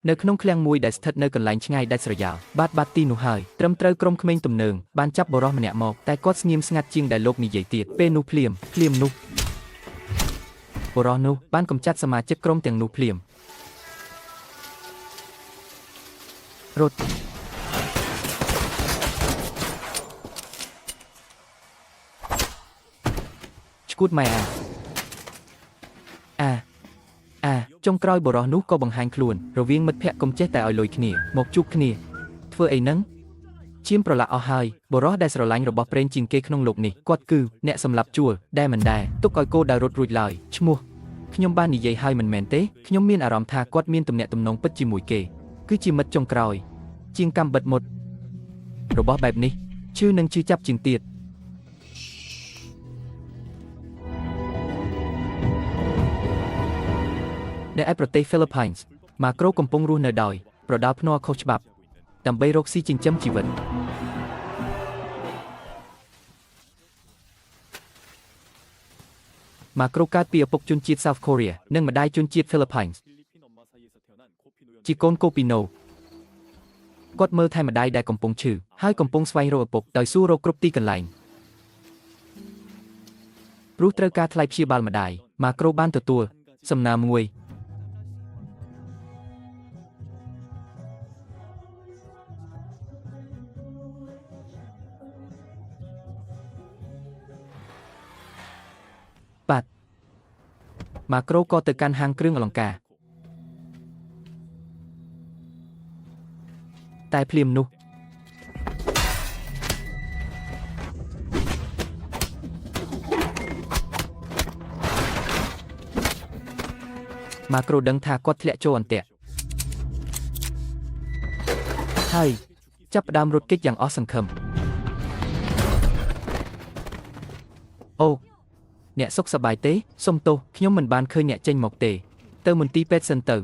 នៅក្នុងឃ្លាំងមួយដែលស្ថិតនៅកន្លែងឆ្ងាយដាច់ស្រយាលបាត់ទីនោះហើយត្រឹមត្រូវក្រុមក្មេងទំនើងបានចាប់បរិសម្នាក់មកតែគាត់ស្ងៀមស្ងាត់ជាងដែលលោកនិយាយទៀតពេលនោះភ្លាមនោះបរិសនោះបានកម្ចាត់សមាជិកក្រុមទាំងនោះភ្លាមរត់ឈួតម៉ែចុងក្រោយបរិសនោះក៏បង្ហាញខ្លួនរវាងមិត្តភក្តិកុំចេះតែឲ្យលុយគ្នាមកជួបគ្នាធ្វើអីហ្នឹងឈាមប្រឡាក់អស់ហើយបរិសដែលស្រឡាញ់របស់ប្រេងជាងគេក្នុងលោកនេះគាត់គឺអ្នកសម្លាប់ជួលដែលមិនដែលទុកឲ្យគោដែលរត់រួចឡើយឈ្មោះខ្ញុំបាននិយាយហើយមិនមែនទេខ្ញុំមានអារម្មណ៍ថាគាត់មានទំនាក់ទំនងពិតជាមួយគេគឺជាមិត្តចុងក្រោយជាងកម្មបិតមុតរបស់បែបនេះឈឺនឹងឈឺចាប់ជាងទៀតនៅឯប្រទេស Philippines ម៉ាក្រូកំពុងរស់នៅដោយប្រដាល់ភ្នាល់ខុសច្បាប់ដើម្បីរកស៊ីចិញ្ចឹមជីវិតម៉ាក្រូកើតពីឪពុកជនជាតិ South Korea និងម្ដាយជនជាតិ Philippines ជាកូនកូពីណូគាត់មើលថែម្ដាយដែលកំពុងឈឺហើយកំពុងស្វែងរកឪពុកដោយសួររកគ្រប់ទីកន្លែងព្រោះត្រូវការថ្លៃព្យាបាលម្ដាយម៉ាក្រូបានទទួលសំណើមួយម៉ាក្រូក៏ទៅកាន់ហាងគ្រឿងអលង្ការតែភ្លាមនោះម៉ាក្រូដឹងថាគាត់ធ្លាក់ចូលអន្ទាក់ហើយចាប់ផ្ដើមរត់គេចយ៉ាងអស់សង្ឃឹមអូអ្នកសុខសប្បាយទេសុំទោសខ្ញុំមិនបានឃើញអ្នកចេញមកទេទៅមន្ទីរពេទ្យសិនទៅ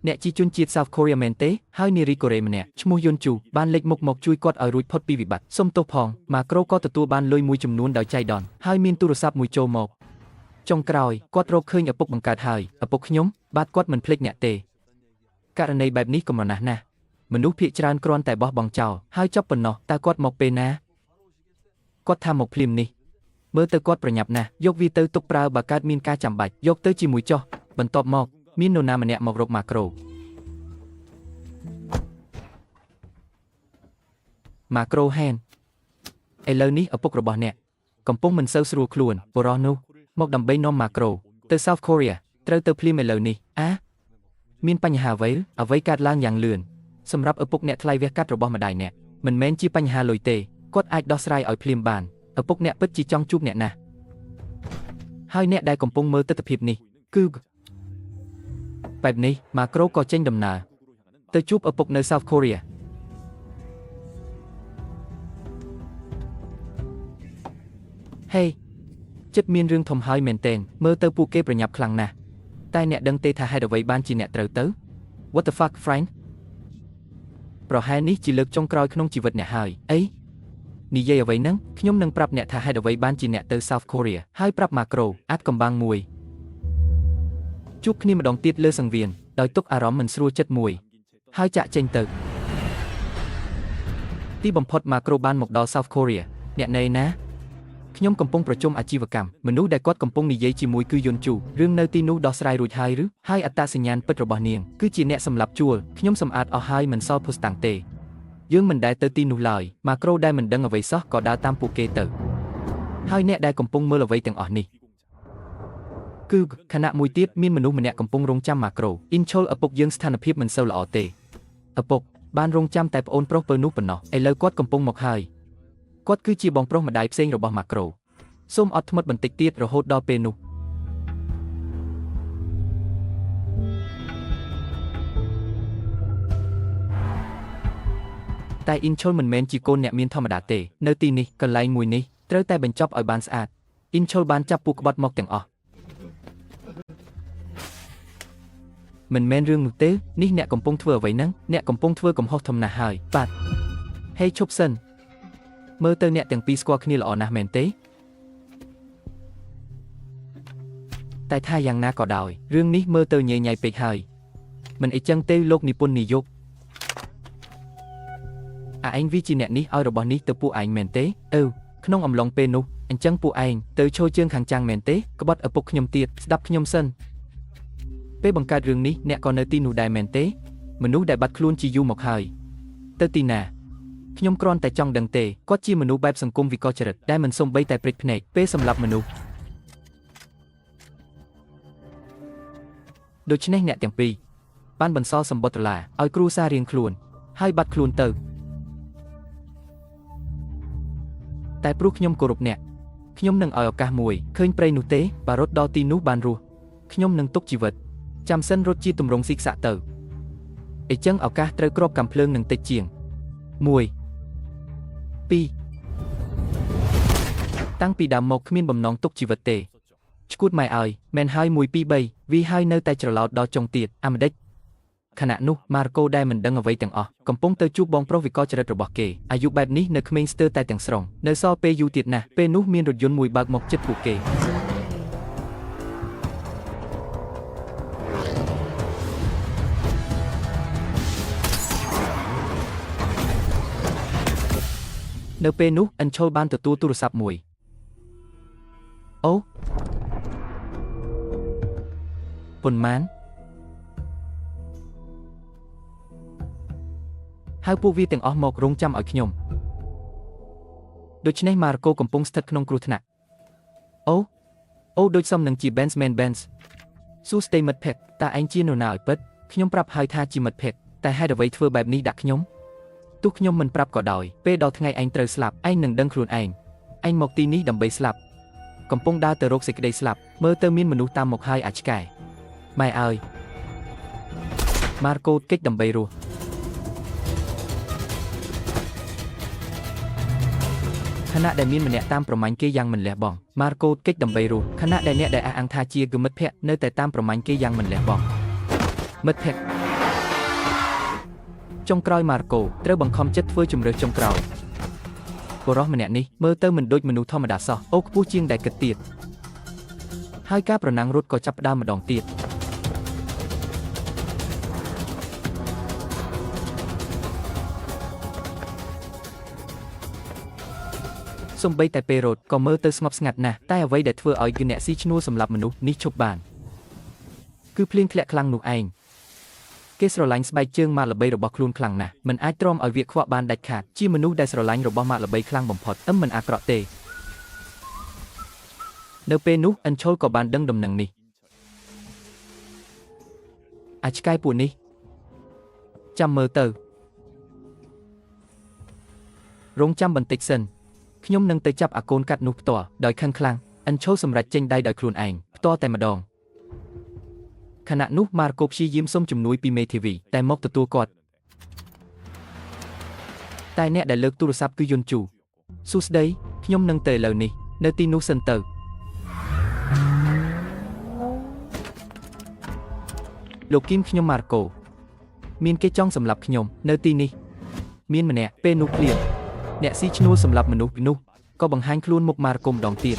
អ្នកជាជនជាតិ South Korea មែនទេហើយនារីកូរ៉េម្នាក់ឈ្មោះយុនជូបានលេចមុខមកជួយគាត់ឲ្យរួចផុតពីវិបត្តិសុំទោសផងម៉ាក្រូក៏ទទួលបានលុយមួយចំនួនដោយចៃដន្យហើយមានទូរស័ព្ទមួយចូលមកចុងក្រោយគាត់រកឃើញឪពុកបង្កើតហើយឪពុកខ្ញុំបាទគាត់មិនភ្លេចអ្នកទេករណីបែបនេះកំណត់ណាស់មនុស្សភាគច្រើនគ្រាន់តែបោះបង់ចោលហើយចប់ប៉ុណ្ណោះតើគាត់មកពេលណាគាត់ថាមកភ្លាមនេះមើលទៅគាត់ប្រញាប់ណាស់យកវាទៅទុកប្រើបើកើតមានការចាំបាច់យកទៅជាមួយចោះបន្ទាប់មកមាននរណាម្នាក់មករកម៉ាក្រូហែនឥឡូវនេះឪពុករបស់អ្នកកំពុងមិនសូវស្រួលខ្លួនបរិសនោះមកដើម្បីនាំម៉ាក្រូទៅ South Korea ត្រូវទៅភ្លាមឥឡូវនេះមានបញ្ហាអ្វីកើតឡើងយ៉ាងលឿនសម្រាប់ឪពុកអ្នកថ្លៃវះកាត់របស់ម្ដាយអ្នកមិនមែនជាបញ្ហាលុយទេគាត់អាចដោះស្រាយឲ្យភ្លាមបានឪពុកអ្នកពិតជាចង់ជួបអ្នកណាស់ហើយអ្នកដែលកំពុងមើលទស្សនវិជ្ជានេះគឺបែបនេះម៉ាក្រូក៏ចេញដំណើរទៅជួបឪពុកនៅ South Korea ហេចិត្តមានរឿងធំហើយមែនទែនមើលទៅពួកគេប្រញាប់ខ្លាំងណាស់តែអ្នកដឹងទេថាហេតុអ្វីបានជាអ្នកត្រូវទៅ What the fuck friend ប្រហែលនេះជាលើកចុងក្រោយក្នុងជីវិតអ្នកហើយអីនិយាយអ្វីហ្នឹងខ្ញុំនឹងប្រាប់អ្នកថាហេតុអ្វីបានជាអ្នកទៅ South Korea ហើយប្រាប់ម៉ាក្រូអាចកំបាំងមួយជួបគ្នាម្ដងទៀតលើសង្វៀនដោយទុកអារម្មណ៍មិនស្រួលចិត្តមួយហើយចាក់ចេញទៅទីបំផុតម៉ាក្រូបានមកដល់ South Korea អ្នកណែណាខ្ញុំកំពុងប្រជុំអាជីវកម្មមនុស្សដែលគាត់កំពុងនិយាយជាមួយគឺយុនជូរឿងនៅទីនោះដោះស្រាយរួចហើយឬហើយអត្តសញ្ញាណពិតរបស់នាងគឺជាអ្នកសម្លាប់ជួលខ្ញុំសម្អាតអស់ហើយមិនសល់ភស្តុតាងទេយើងមិនដែលទៅទីនោះឡើយម៉ាក្រូដែលមិនដឹងអ្វីសោះក៏ដើរតាមពួកគេទៅហើយអ្នកដែលកំពុងមើលអ្វីទាំងអស់នេះគឺខណៈមួយទៀតមានមនុស្សម្នាក់កំពុងរងចាំម៉ាក្រូអ៊ីនឈុលឪពុកយើងស្ថានភាពមិនសូវល្អទេឪពុកបានរងចាំតែប្អូនប្រុសពើនោះប៉ុណ្ណោះឥឡូវគាត់កំពុងមកហើយគាត់គឺជាបងប្រុសម្ដាយផ្សេងរបស់ម៉ាក្រូសូមអត់ធ្មត់បន្តិចទៀតរហូតដល់ពេលនោះតែអ៊ីនឈុលមិនមែនជាកូនអ្នកមានធម្មតាទេនៅទីនេះកន្លែងមួយនេះត្រូវតែបញ្ចប់ឲ្យបានស្អាតអ៊ីនឈុលបានចាប់ពួកក្បត់មកទាំងអស់មិនមែនរឿងនោះទេនេះអ្នកកំពុងធ្វើអ្វីហ្នឹងអ្នកកំពុងធ្វើកំហុសធំណាស់ហើយបាទហេឈប់សិនមើលទៅអ្នកទាំងពីរស្គាល់គ្នាល្អណាស់មែនទេតែថាយ៉ាងណាក៏ដោយរឿងនេះមើលទៅញ៉ៃពេកហើយ មិនអីចឹងទេលោកនិពន្ធនាយកឯងវាជាអ្នកនេះឲ្យរបស់នេះទៅពួកឯងមែនទេក្នុងអំឡុងពេលនោះអញ្ចឹងពួកឯងទៅឈរជើងខាងចាំងមែនទេក្បត់ឪពុកខ្ញុំទៀតស្ដាប់ខ្ញុំសិនពេលបង្កើតរឿងនេះអ្នកក៏នៅទីនោះដែរមែនទេមនុស្សដែលបាត់ខ្លួនជាយូរមកហើយទៅទីណាខ្ញុំគ្រាន់តែចង់ដឹងទេគាត់ជាមនុស្សបែបសង្គមវិកលចរិតដែលមិនសំបីតែព្រិចភ្នែកពេលសម្លាប់មនុស្សដូច្នេះអ្នកទាំងពីរបានបន្សល់សម្បត្តិឡាឲ្យគ្រួសាររៀងខ្លួនហើយបាត់ខ្លួនទៅតែព្រោះខ្ញុំគោរពអ្នកខ្ញុំនឹងឲ្យឱកាសមួយឃើញព្រៃនោះទេបើរត់ដល់ទីនោះបានរស់ខ្ញុំនឹងទុកជីវិតចាំសិនរត់ជាទម្រង់ស៊ីខ្សាក់ទៅអីចឹងឱកាសត្រូវគ្របកាំភ្លើងនឹងតិចជាង1 2តាំងពីដើមមកគ្មានបំណងទុកជីវិតទេឈួតម៉ែឲ្យមែនហើយ1 2 3វាហើយនៅតែច្រឡោតដល់ចុងទៀតអាម្ដេចខណៈនោះម៉ារកូដែលមិនដឹងអ្វីទាំងអស់កំពុងទៅជួបបងប្រុសវិកលចរិតរបស់គេអាយុបែបនេះនៅក្មេងស្ទើរតែទាំងស្រុងនៅសល់ពេលយូរទៀតណាស់ពេលនោះមានរថយន្តមួយបើកមកជិតពួកគេនៅពេលនោះអិនឈុលបានទទួលទូរស័ព្ទមួយអូប៉ុន្មានហៅពួកវាទាំងអស់មករងចាំឲ្យខ្ញុំដូច្នេះម៉ារកូកំពុងស្ថិតក្នុងគ្រោះថ្នាក់អូដូចសមនឹងជា Benz មែន Benz សួស្ដីមិត្តភក្តិតើឯងជានរណាឲ្យពិតខ្ញុំប្រាប់ហើយថាជាមិត្តភក្តិតែហេតុអ្វីធ្វើបែបនេះដាក់ខ្ញុំទោះខ្ញុំមិនប្រាប់ក៏ដោយពេលដល់ថ្ងៃឯងត្រូវស្លាប់ឯងនឹងដឹងខ្លួនឯងមកទីនេះដើម្បីស្លាប់កំពុងដើរទៅរកសេចក្តីស្លាប់មើលទៅមានមនុស្សតាមមកហើយអាចឆ្កែម៉ែអើយម៉ារកូកិច្ចដើម្បីរស់ខណៈដែលមានម្នាក់តាមប្រមាញ់គេយ៉ាងមិនលះបង់ម៉ារកូកិច្ចដើម្បីរស់ខណៈដែលអ្នកដែលអះអាងថាជាមិត្តភក្តិនៅតែតាមប្រមាញ់គេយ៉ាងមិនលះបង់មិត្តភក្តិចុងក្រោយម៉ារកូត្រូវបង្ខំចិត្តធ្វើជំរើសចុងក្រោយបុរសម្នាក់នេះមើលទៅមិនដូចមនុស្សធម្មតាសោះអូខ្ពស់ជាងដែលគិតទៀតហើយការប្រណាំងរត់ក៏ចាប់ផ្ដើមម្ដងទៀតសំបីតែពេលរត់ក៏មើលទៅស្ងប់ស្ងាត់ណាស់តែអ្វីដែលធ្វើឲ្យគឺអ្នកស៊ីឈ្នួលសម្លាប់មនុស្សនេះឈប់បានគឺភ្លៀងធ្លាក់ខ្លាំងនោះឯងគេស្រឡាញ់ស្បែកជើងម៉ាកល្បីរបស់ខ្លួនខ្លាំងណាស់មិនអាចទ្រាំឲ្យវាខ្វក់បានដាច់ខាតជាមនុស្សដែលស្រឡាញ់របស់ម៉ាកល្បីខ្លាំងបំផុតមិនអាក្រក់ទេនៅពេលនោះអិនឈុលក៏បានដឹងដំណឹងនេះអាចឆ្កែពួកនេះចាំមើលទៅរងចាំបន្តិចសិនខ្ញុំនឹងទៅចាប់អាកូនកាត់នោះផ្ទាល់ដោយខឹងខ្លាំងអិនឈុលសម្រេចចេញដៃដោយខ្លួនឯងផ្ទាល់តែម្ដងខណៈនោះម៉ារកូព្យាយាមសុំជំនួយពីមេធាវីតែមកទទួលគាត់តែអ្នកដែលលើកទូរស័ព្ទគឺយុនជូសួស្ដីខ្ញុំនឹងទៅឥឡូវនេះនៅទីនោះសិនទៅលោកគីមខ្ញុំម៉ារកូមានគេចង់សម្លាប់ខ្ញុំនៅទីនេះមានម្នាក់ពេលនោះភ្លាមអ្នកស៊ីឈ្នួលសម្លាប់មនុស្សនោះក៏បង្ហាញខ្លួនមុខម៉ារកូម្ដងទៀត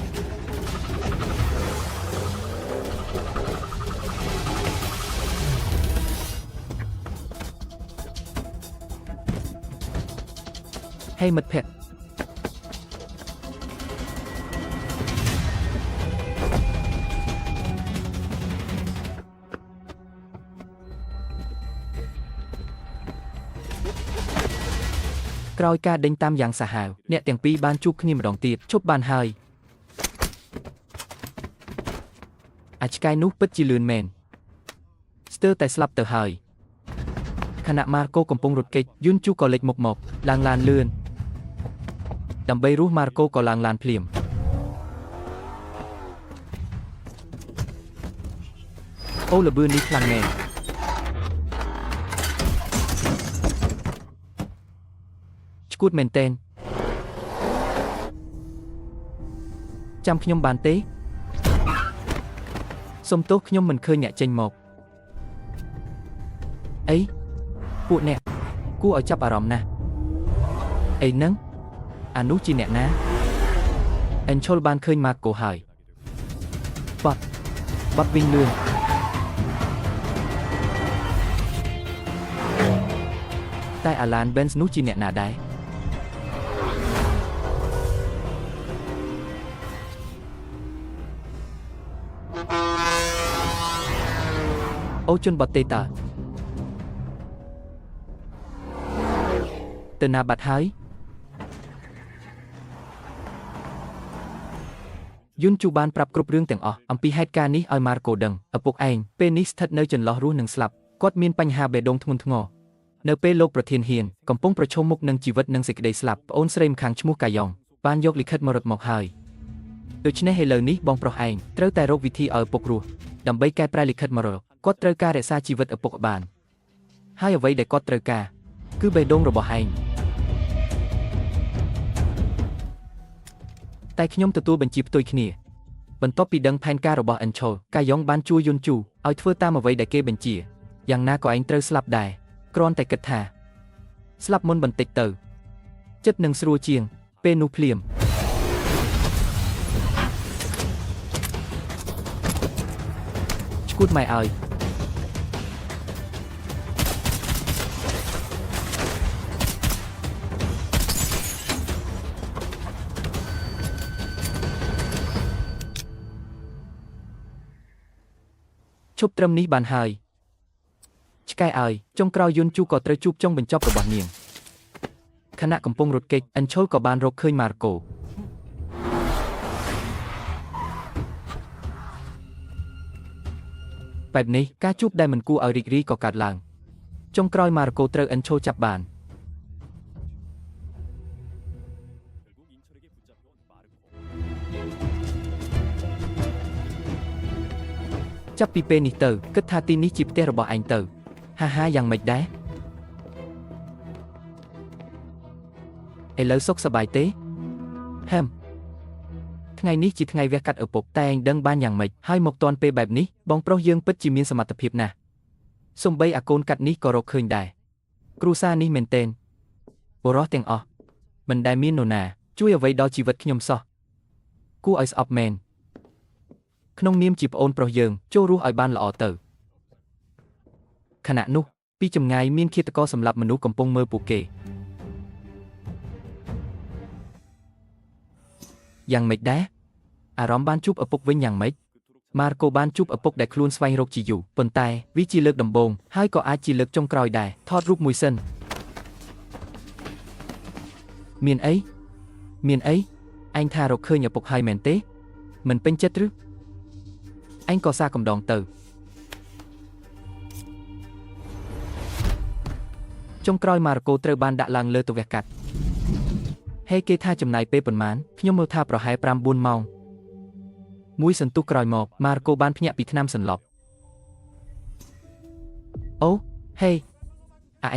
ហេមិត្តភក្តិក្រោយការដេញតាមយ៉ាងសាហាវអ្នកទាំងពីរបានជួបគ្នាម្ដងទៀតឈប់បានហើយអាចឆ្កែនោះពិតជាលឿនមែនស្ទើរតែស្លាប់ទៅហើយខណៈម៉ារកូកំពុងរត់គេចយុនជូក៏លេចមុខមកឡើងឡានលឿនដើម្បីរស់ម៉ារកូក៏ឡើងឡានភ្លាមអូល្បឿននេះខ្លាំងមែនឈួតមែនទែនចាំខ្ញុំបានទេសុំទោសខ្ញុំមិនឃើញអ្នកចេញមកអីពួកអ្នកគួរឲ្យចាប់អារម្មណ៍ណាស់អីហ្នឹងអានោះជាអ្នកណាអិនឈុលបានឃើញម៉ាកូហើយបាត់វិញលឿន តែ Alan Benz នោះជាអ្នកណាដែរអូជនបតទេតាទៅណាបាត់ហើយយុនជូបានប្រាប់គ្រប់រឿងទាំងអស់អំពីហេតុការណ៍នេះឲ្យម៉ារកូដឹងឪពុកឯងពេលនេះស្ថិតនៅចន្លោះរស់និងស្លាប់គាត់មានបញ្ហាបេះដូងធ្ងន់ធ្ងរនៅពេលលោកប្រធានហ៊ានកំពុងប្រឈមមុខនឹងជីវិតនិងសេចក្តីស្លាប់ប្អូនស្រីម្ខាងឈ្មោះកាយ៉ងបានយកលិខិតមរតមកហើយដូច្នេះឥឡូវនេះបងប្រុសឯងត្រូវតែរកវិធីឲ្យឪពុករស់ដើម្បីកែប្រែលិខិតមរតកគាត់ត្រូវការរក្សាជីវិតឪពុកបានហើយអ្វីដែលគាត់ត្រូវការគឺបេះដូងរបស់ឯងតែខ្ញុំទទួលបញ្ជាផ្ទុយគ្នាបន្ទាប់ពីដឹងផែនការរបស់អិនឆូកាយ៉ងបានជួយយុនជូឲ្យធ្វើតាមអ្វីដែលគេបញ្ជាយ៉ាងណាក៏ឯងត្រូវស្លាប់ដែរគ្រាន់តែគិតថាស្លាប់មុនបន្តិចទៅចិត្តនឹងស្រួលជាងពេលនោះភ្លាមឈួតម៉ែឲ្យឈប់ត្រឹមនេះបានហើយឆ្កែឲ្យចុងក្រោយយុនជូក៏ត្រូវជួបចុងបញ្ចប់របស់នាងខណៈកំពុងរត់គេចអិនឆូក៏បានរកឃើញម៉ារកូបែបនេះការជួបដែលមិនគួរឲ្យរីករាយក៏កើតឡើងចុងក្រោយម៉ារកូត្រូវអិនឆូចាប់បានចាប់ពីពេលនេះទៅគិតថាទីនេះជាផ្ទះរបស់ឯងទៅហាហាយ៉ាងម៉េចដែរឥឡូវសុខសប្បាយទេហឹមថ្ងៃនេះជាថ្ងៃវះកាត់ឪពុកតែឯងដឹងបានយ៉ាងម៉េចហើយមកទាន់ពេលបែបនេះបងប្រុសយើងពិតជាមានសមត្ថភាពណាស់សំបីអាកូនកាត់នេះក៏រកឃើញដែរគ្រួសារនេះមែនទែនបុរសទាំងអស់មិនដែលមាននរណាជួយអ្វីដល់ជីវិតខ្ញុំសោះគួរឲ្យស្អប់មែនក្នុងនាមជាប្អូនប្រុសយើងចូលរស់ឲ្យបានល្អទៅខណៈនោះពីចម្ងាយមានឃាតករសម្លាប់មនុស្សកំពុងមើលពួកគេយ៉ាងម៉េចដែរអារម្មណ៍បានជួបឪពុកវិញយ៉ាងម៉េចម៉ារកូបានជួបឪពុកដែលខ្លួនស្វែងរកជាយូរប៉ុន្តែវាជាលើកដំបូងហើយក៏អាចជាលើកចុងក្រោយដែរថតរូបមួយសិនមានអីឯងថារកឃើញឪពុកហើយមែនទេមិនពេញចិត្តឬឯងក៏សារកំដងទៅចុងក្រោយម៉ារកូត្រូវបានដាក់ឡើងលើទវះកាត់ហេគេថាចំណាយពេលប៉ុន្មានខ្ញុំមើលថាប្រហែល 5-4 ម៉ោងមួយសន្ទុះក្រោយមកម៉ារកូបានភ្ញាក់ពីថ្នាំសន្លប់អូហេ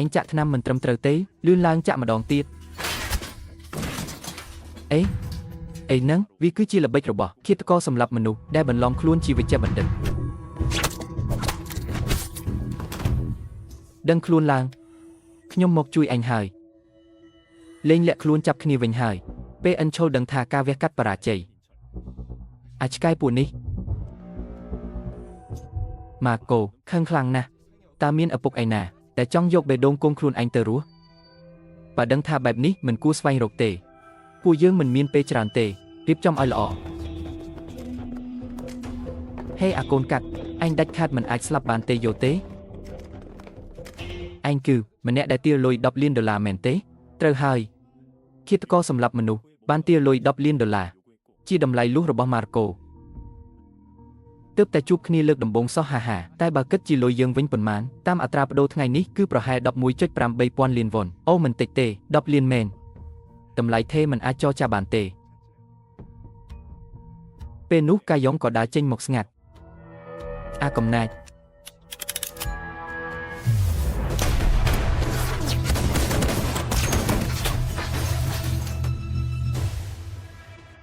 ឯងចាក់ថ្នាំមិនត្រឹមត្រូវទេលឿនឡើងចាក់ម្ដងទៀតអីហ្នឹងវាគឺជាល្បិចរបស់ឃាតករសម្លាប់មនុស្សដែលបន្លំខ្លួនជាវិជ្ជបណ្ឌិតដឹងខ្លួនឡើងខ្ញុំមកជួយអញហើយលេងលាក់ខ្លួនចាប់គ្នាវិញហើយពេលអិនឆូដឹងថាការវះកាត់បរាជ័យអាចឆ្កែពួកនេះម៉ាកូខឹងខ្លាំងណាស់តើមានឪពុកឯណាដែលចង់យកបេះដូងកូនខ្លួនឯងទៅរស់បើដឹងថាបែបនេះមិនគួរស្វែងរកទេពួកយើងមិនមានពេលច្រើនទេរៀបចំឲ្យល្អហេអាកូនកាត់ឯងដាច់ខាតមិនអាចស្លាប់បានទេយោទេឯងគឺម្នាក់ដែលទារលុយ$10 លានមែនទេត្រូវហើយឃាតករសម្លាប់មនុស្សបានទារលុយ$10 លានជាតម្លៃលុះរបស់ម៉ារកូទើបតែជួបគ្នាលើកដំបូងសោះហាហាតែបើគិតជាលុយយើងវិញប៉ុន្មានតាមអត្រាប្តូរថ្ងៃនេះគឺប្រហែល 11.8 ពាន់លានវ៉ុនអូមិនតិចទេ10 លានមែនតម្លៃថេមិនអាចចរចាបានទេពេលនោះកាយ៉ងក៏ដើរចេញមកស្ងាត់អាកំណាច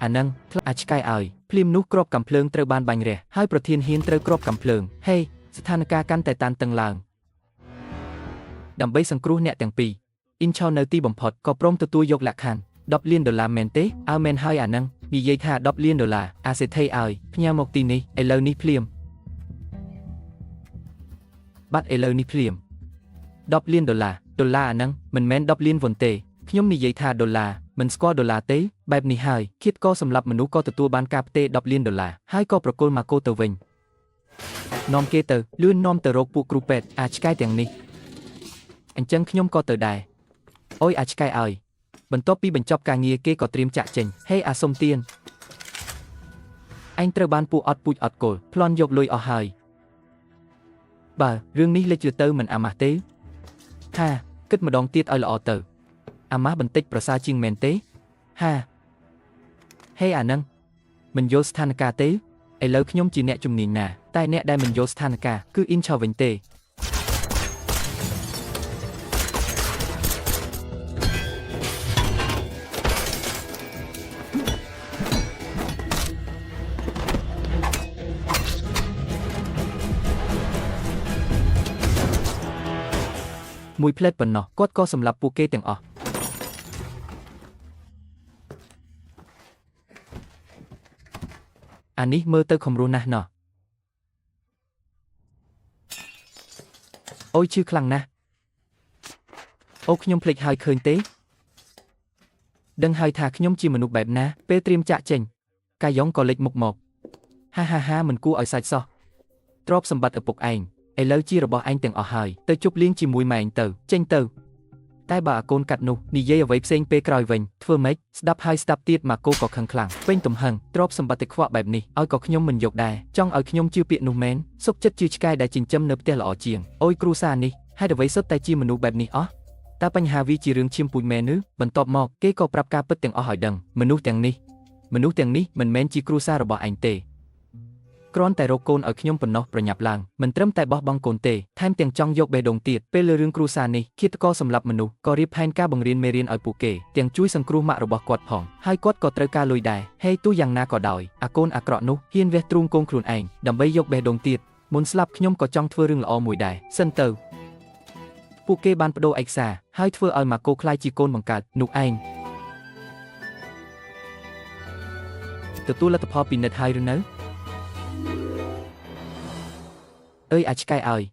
អានឹងធ្លាក់អាចឆ្កែឲ្យភ្លាមនោះគ្រាប់កាំភ្លើងត្រូវបានបាញ់រះហើយប្រធានហ៊ានត្រូវគ្រាប់កាំភ្លើងហេស្ថានភាពកាន់តែតានតឹងឡើងដើម្បីសង្គ្រោះអ្នកទាំងពីរអ៊ីនឆោនៅទីបំផុតក៏ព្រមទទួលយកលក្ខខណ្ឌ$10 លានមែនទេអើមែនហើយអានឹងនិយាយថា$10 លានអាសេដ្ឋីឲ្យផ្ញើមកទីនេះឥឡូវនេះភ្លាមបាត់ឥឡូវនេះភ្លាម$10 លាន ដុល្លារអាហ្នឹងមិនមែន10លានវ៉ុនទេខ្ញុំនិយាយថាដុល្លារមិនស្គាល់ដុល្លារទេបែបនេះហើយឃាតករសម្រាប់មនុស្សក៏ទទួលបានការផ្ទេរ10លានដុល្លារហើយក៏ប្រគល់ម៉ាកូទៅវិញនាំគេទៅលឿននាំទៅរកពួកគ្រូពេទ្យអាចឆ្កែទាំងនេះអញ្ចឹងខ្ញុំក៏ទៅដែរអូយអាចឆ្កែឲ្យបន្ទាប់ពីបញ្ចប់ការងារគេក៏ត្រៀមចាក់ចេញហេអាសុំទៀនអញត្រូវបានពួកអត់ពូជអត់គល់ប្លន់យកលុយអស់ហើយបើរឿងនេះលេចទៅមិនអាម៉ាស់ទេហាគិតម្ដងទៀតឲ្យល្អទៅអាម៉ាស់បន្តិចប្រសើរជាងមែនទេហាហេអាហ្នឹងមិនយល់ស្ថានភាពទេឥឡូវខ្ញុំជាអ្នកជំនាញណាតែអ្នកដែលមិនយល់ស្ថានភាពគឺអ៊ីនឆោវិញទេមួយផ្លែតប៉ុណ្ណោះគាត់ក៏សម្លាប់ពួកគេទាំងអស់អានេះមើលទៅខំរស់ណាស់ណោះអូយឈឺខ្លាំងណាស់អូខ្ញុំភ្លេចហើយឃើញទេដឹងហើយថាខ្ញុំជាមនុស្សបែបណាពេលត្រៀមចាក់ចេញកាយ៉ុងក៏លេចមុខមកហាមិនគួរឲ្យសាច់សោះទ្រព្យសម្បត្តិឪពុកឯងឥឡូវជារបស់ឯងទាំងអស់ហើយទៅជប់លៀងជាមួយម៉ែឯងទៅចេញទៅតែបើអាកូនកាត់នោះនិយាយអ្វីផ្សេងពេលក្រោយវិញធ្វើម៉េចស្ដាប់ហើយស្ដាប់ទៀតម៉ាកូក៏ខឹងខ្លាំងពេញទំហឹងទ្រព្យសម្បត្តិខ្វក់បែបនេះឲ្យក៏ខ្ញុំមិនយកដែរចង់ឲ្យខ្ញុំជឿពាក្យនោះមែនសុកចិត្តជឿឆ្កែដែលចិញ្ចឹមនៅផ្ទះល្អជាងអូយគ្រូសានេះហេតុអ្វីសុទ្ធតែជាមនុស្សបែបនេះអស់តើបញ្ហាវាជារឿងឈាមពូជមែនឬបន្ទាប់មកគេក៏ប្រាប់ការពិតទាំងអស់ឲ្យដឹងមនុស្សទាំងនេះមិនមែនជាគ្រួសាររបស់ឯងទេគ្រាន់តែរកកូនឲ្យខ្ញុំប៉ុណ្ណោះប្រញាប់ឡើងមិនត្រឹមតែបោះបង់កូនទេថែមទាំងចង់យកបេះដូងទៀតពេលលើរឿងគ្រួសារនេះឃាតករសម្លាប់មនុស្សក៏រៀបផែនការបង្រៀនមេរៀនឲ្យពួកគេទាំងជួយសង្គ្រោះម៉ាក់របស់គាត់ផងហើយគាត់ក៏ត្រូវការលុយដែរហេទោះយ៉ាងណាក៏ដោយអាកូនអាក្រក់នោះហ៊ានវះទ្រូងកូនខ្លួនឯងដើម្បីយកបេះដូងទៀតមុនស្លាប់ខ្ញុំក៏ចង់ធ្វើរឿងល្អមួយដែរសិនទៅពួកគេបានបដូរឯកសារហើយធ្វើឲ្យម៉ាកូក្លាយជាកូនបង្កើតនោះឯងទទួលលទ្ធផលពិនិត្យហើយឬនៅអើយអាចឆ្កែឲ្យ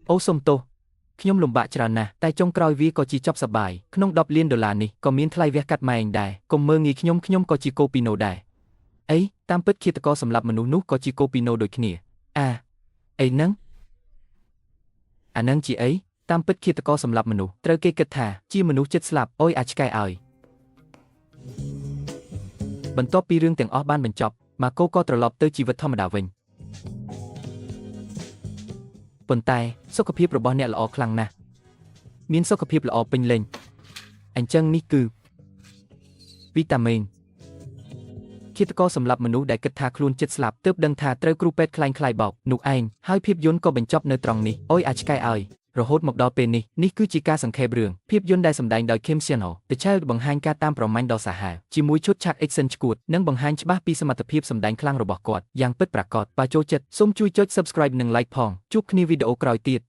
អូសុំទោសខ្ញុំលំបាកច្រើនណាស់តែចុងក្រោយវាក៏ជាចប់សប្បាយក្នុង10លានដុល្លារនេះក៏មានថ្លៃវះកាត់ម៉ែឯងដែរកុំមើលងាយខ្ញុំក៏ជាកូពីណូដែរអីតាមពិតឃាតករសម្លាប់មនុស្សនោះក៏ជាកូពីណូដូចគ្នាអីហ្នឹងអាហ្នឹងជាអីតាមពិតឃាតករសម្លាប់មនុស្សត្រូវគេគិតថាជាមនុស្សចិត្តស្លាប់អូយអាចឆ្កែឲ្យបន្ទាប់ពីរឿងទាំងអស់បានបញ្ចប់ម៉ាកូក៏ត្រឡប់ទៅជីវិតធម្មតាវិញប៉ុន្តែសុខភាពរបស់អ្នកល្អខ្លាំងណាស់មានសុខភាពល្អពេញលេញអញ្ចឹងនេះគឺវីតាមីនឃាតករសម្លាប់មនុស្សដែលគិតថាខ្លួនចិត្តស្លាប់ទើបដឹងថាត្រូវគ្រូពេទ្យខ្លាយបោកនោះឯងហើយភាពយន្តក៏បញ្ចប់នៅត្រង់នេះអូយអាចឆ្កែឲ្យរហូតមកដល់ពេលនេះគឺជាការសង្ខេបរឿងភាពយន្តដែលសម្ដែងដោយ Kim Seon-ho ទៅឆែកបង្ហាញការតាមប្រម៉ាញ់ដ៏សាហាវជាមួយឈុតឆាក action ឆ្កួតនិងបង្ហាញច្បាស់ពីសមត្ថភាពសម្ដែងខ្លាំងរបស់គាត់យ៉ាងពិតប្រាកដបើចូលចិត្តសូមជួយចុច Subscribe និង Like ផងជួបគ្នាវីដេអូក្រោយទៀត